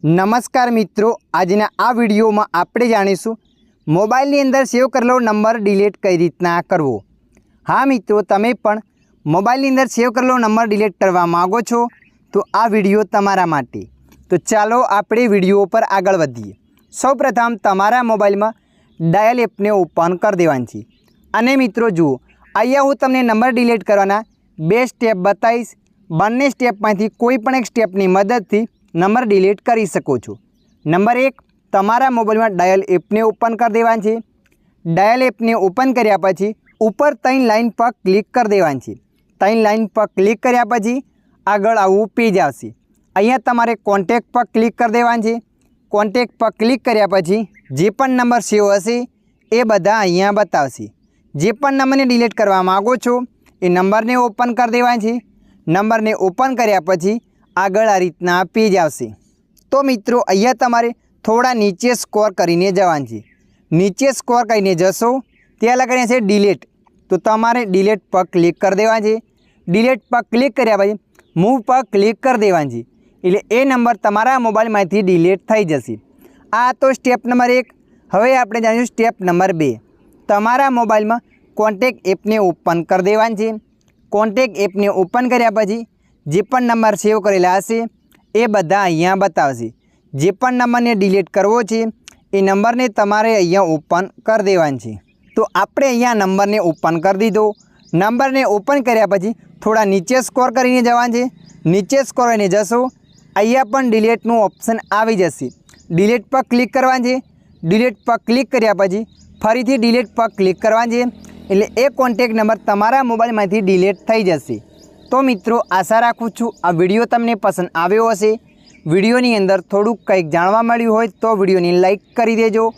नमस्कार मित्रों, आजना आ विडियो में आपणे जाणीशुं मोबाइल नी अंदर सेव करेलो नंबर डिलीट कई रीतना करवो। हाँ मित्रों, तमे पण मोबाइल नी अंदर सेव करेलो नंबर डिलीट करवा मांगो छो तो आ विडियो तमारा माटे। तो चालो आपणे विडियो पर आगळ वधीए। सौप्रथम तमारा मोबाइल में डायल एप ने ओपन कर देवानी छे अने मित्रों जुओ, अहींया हूँ तमने नंबर डिलीट करवाना बे स्टेप बताईश। बंने स्टेपमांथी कोईपण एक स्टेपनी मददथी नंबर डिलीट करी सको छो। नंबर 1, तमारा मोबाइल में डायल एप ने ओपन कर देवानी छे। डायल एप ने ओपन कर्या पछी ऊपर 3 लाइन पर क्लिक कर देवानी छे। 3 लाइन पर क्लिक कर्या पछी आगळ आवुं पेज आवशे। अहींया तमारे कॉन्टेक्ट पर क्लिक कर देवानी छे। कॉन्टेक्ट पर क्लिक कर्या पछी जे पण नंबर सेव हशे ए बधा अहींया बतावशे। जे पण नंबर ने डिलीट करवा मांगो छो ए नंबर ने ओपन कर देवानी छे। नंबर ने ओपन कर्या पछी आगळ आ रीतना पेज आवशे। तो मित्रों, अहींया तमारे थोड़ा नीचे स्क्रॉल करीने जवानुं छे। नीचे स्क्रॉल करीने जशो त्यां लखेलुं छे डिलीट, तो तमारे डिलीट पर क्लिक कर देवानुं छे। डिलीट पर क्लिक कर्या पछी मूव पर क्लिक कर देवानुं छे एटले ए नंबर तमारा मोबाइलमांथी डिलीट थई जशे। आ तो स्टेप नंबर 1। हवे आपणे जाणीशुं स्टेप नंबर 2। तमारा मोबाइल में कॉन्टेक्ट एप ने ओपन कर देवानी छे। कॉन्टेक्ट एप ने ओपन कर्या पछी जे पण नंबर सेव करेला हशे ए बधा अहींया बतावशे। जे पण नंबर ने डिलीट करवो छे ए नंबर ने तमारे अहींया ओपन कर देवानो छे। तो आपणे अहींया नंबर ने ओपन कर दीधो। नंबर ने ओपन कर्या पछी थोड़ा नीचे स्क्रॉल करीने जवानुं छे। नीचे स्क्रॉल करीने जशो अहींया पण डिलीटनुं ऑप्शन आवी जशे। डिलीट पर क्लिक करवानुं छे। डिलीट पर क्लिक कर्या पछी फरीथी डिलीट पर क्लिक करवानुं छे एटले ए कॉन्टेक्ट नंबर तमारा मोबाइलमांथी डिलीट थई जशे। तो मित्रों, आशा राखूँ छूँ आ विडियो तमने पसंद आव्यो हशे। विडियोनी अंदर थोड़ुंक कंईक जाणवा मळ्युं होय तो विडियोने लाइक करी देजो।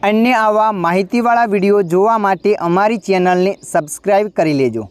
अन्य आवा माहितीवाळा विडियो जोवा माटे अमारी चेनलने सब्सक्राइब करी लेजो।